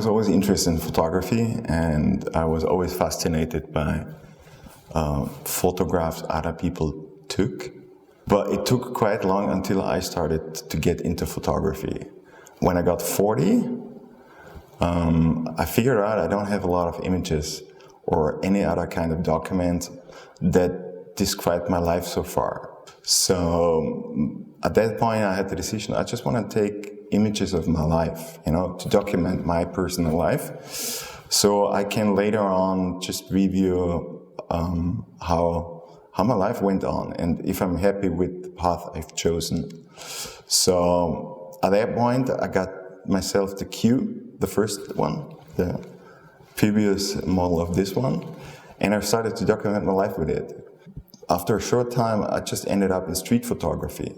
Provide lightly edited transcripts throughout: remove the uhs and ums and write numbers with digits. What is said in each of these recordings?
was always interested in photography, and I was always fascinated by photographs other people took. But it took quite long until I started to get into photography. When I got 40, I figured out I don't have a lot of images or any other kind of document that describe my life so far. So at that point I had the decision, I just want to take images of my life, to document my personal life, so I can later on just review how my life went on and if I'm happy with the path I've chosen. So at that point I got myself the Q, the first one, the previous model of this one, and I started to document my life with it. After a short time, I just ended up in street photography,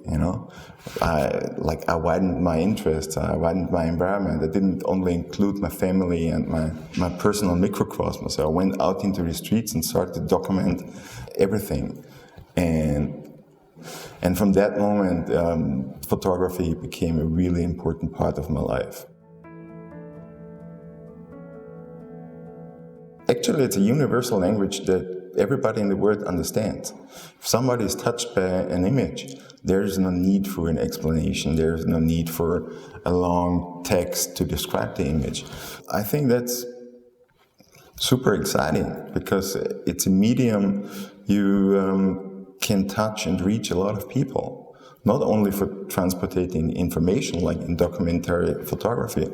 I widened my interests, I widened my environment. I didn't only include my family and my personal microcosmos. I went out into the streets and started to document everything. And from that moment, photography became a really important part of my life. Actually, it's a universal language that everybody in the world understands. If somebody is touched by an image, there is no need for an explanation. There is no need for a long text to describe the image. I think that's super exciting because it's a medium you can touch and reach a lot of people. Not only for transporting information, like in documentary photography,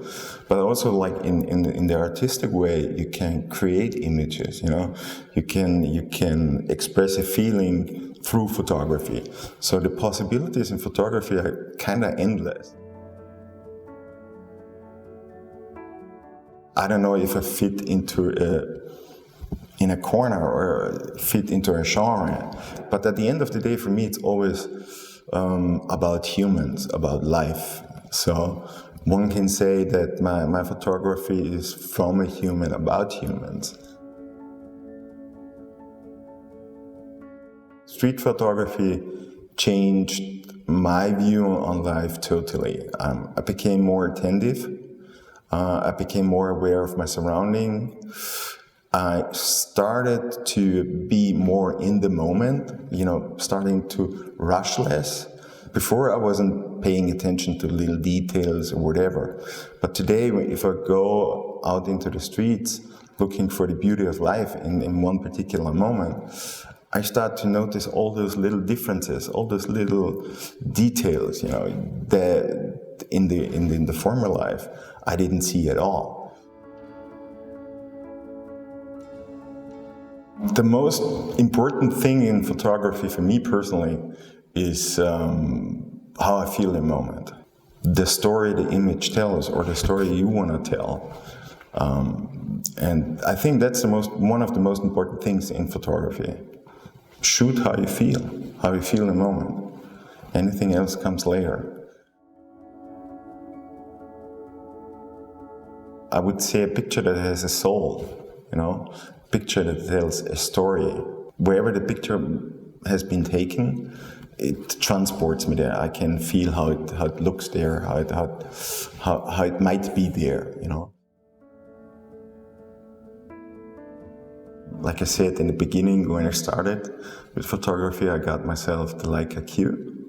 but also like in the artistic way, you can create images. You can express a feeling through photography. So the possibilities in photography are kind of endless. I don't know if I fit into in a corner or fit into a genre, but at the end of the day, for me, it's always about humans, about life. So one can say that my photography is from a human, about humans. Street photography changed my view on life totally. I became more attentive. I became more aware of my surroundings. I started to be more in the moment, starting to rush less. Before I wasn't paying attention to little details or whatever. But today, if I go out into the streets looking for the beauty of life in one particular moment, I start to notice all those little differences, all those little details, that in the former life I didn't see at all. The most important thing in photography for me personally is how I feel in the moment. The story the image tells, or the story you want to tell. And I think that's one of the most important things in photography. Shoot how you feel in the moment. Anything else comes later. I would say a picture that has a soul, picture that tells a story. Wherever the picture has been taken, it transports me there. I can feel how it looks there, how it might be there, Like I said in the beginning, when I started with photography, I got myself the Leica Q.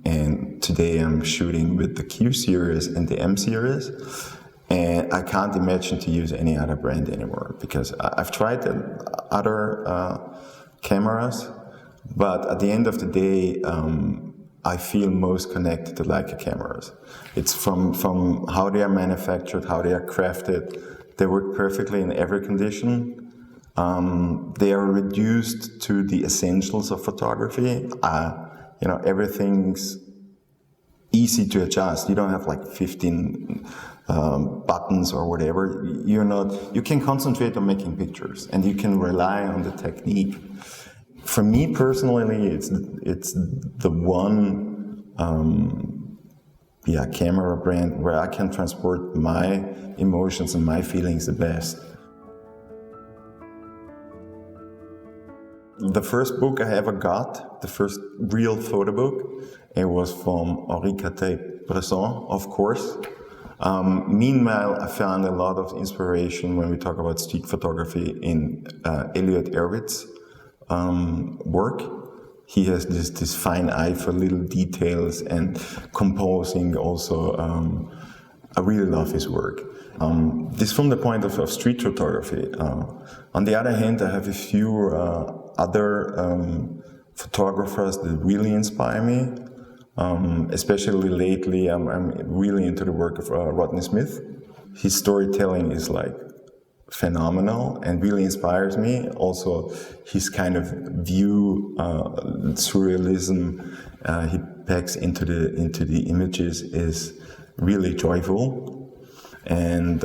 And today I'm shooting with the Q series and the M series. And I can't imagine to use any other brand anymore because I've tried other cameras, but at the end of the day, I feel most connected to Leica cameras. It's from how they are manufactured, how they are crafted. They work perfectly in every condition. They are reduced to the essentials of photography. Everything's easy to adjust. You don't have like 15 buttons or whatever. You can concentrate on making pictures and you can rely on the technique. For me personally, it's the one camera brand where I can transport my emotions and my feelings the best. The first book I ever got, the first real photo book, it was from Henri Cartier-Bresson, of course. Meanwhile, I found a lot of inspiration when we talk about street photography in Elliot Erwitt's work. He has this fine eye for little details and composing also. I really love his work. This from the point of street photography. On the other hand, I have a few other photographers that really inspire me. Especially lately, I'm really into the work of Rodney Smith. His storytelling is like phenomenal and really inspires me. Also, his kind of view, surrealism he packs into the images is really joyful, and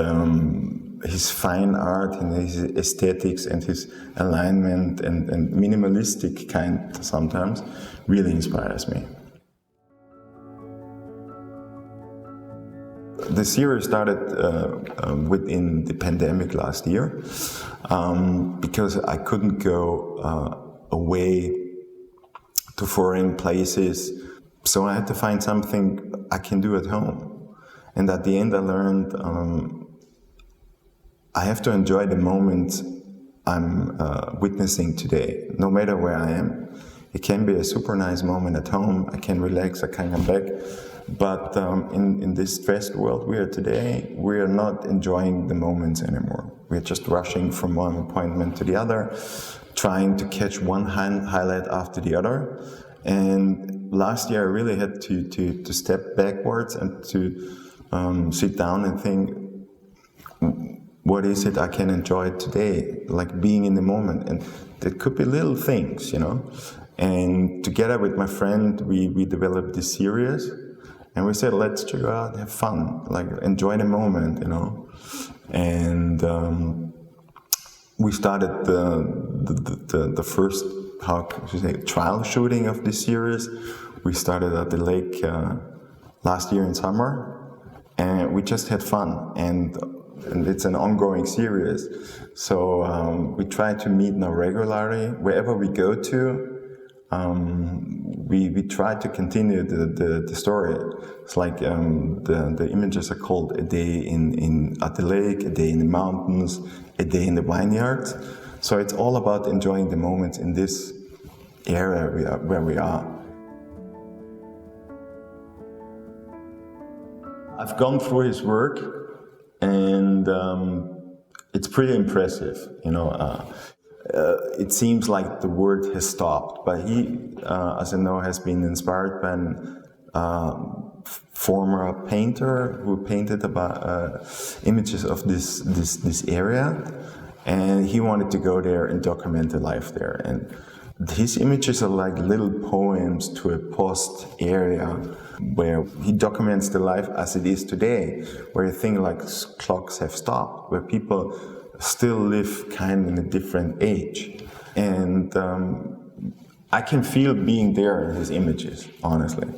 his fine art and his aesthetics and his alignment and minimalistic kind sometimes really inspires me. The series started within the pandemic last year because I couldn't go away to foreign places, so I had to find something I can do at home. And at the end I learned I have to enjoy the moment I'm witnessing today, no matter where I am. It can be a super nice moment at home, I can relax, I can come back. But in this stressed world we are today, we are not enjoying the moments anymore. We're just rushing from one appointment to the other, trying to catch one highlight after the other. And last year I really had to step backwards and to sit down and think, what is it I can enjoy today? Like being in the moment. And it could be little things, you know. And together with my friend, we developed this series. And we said, let's go out, have fun, like enjoy the moment, you know. And we started the first, how should I say, trial shooting of this series. We started at the lake last year in summer, and we just had fun. And it's an ongoing series. So we try to meet now regularly wherever we go to. We try to continue the story. It's like the images are called A Day at the Lake, A Day in the Mountains, A Day in the Vineyards. So it's all about enjoying the moments in this area where we are. I've gone through his work, and it's pretty impressive, you know. It seems like the world has stopped, but he, as I know, has been inspired by a former painter who painted about images of this area, and he wanted to go there and document the life there. And his images are like little poems to a post area where he documents the life as it is today, where you think like clocks have stopped, where people still live kind of in a different age. And I can feel being there in his images, honestly,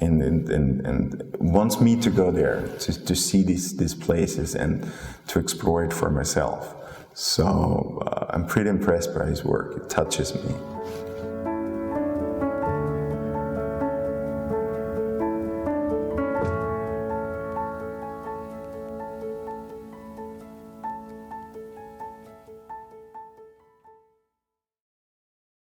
and wants me to go there, to see these places and to explore it for myself. So I'm pretty impressed by his work. It touches me.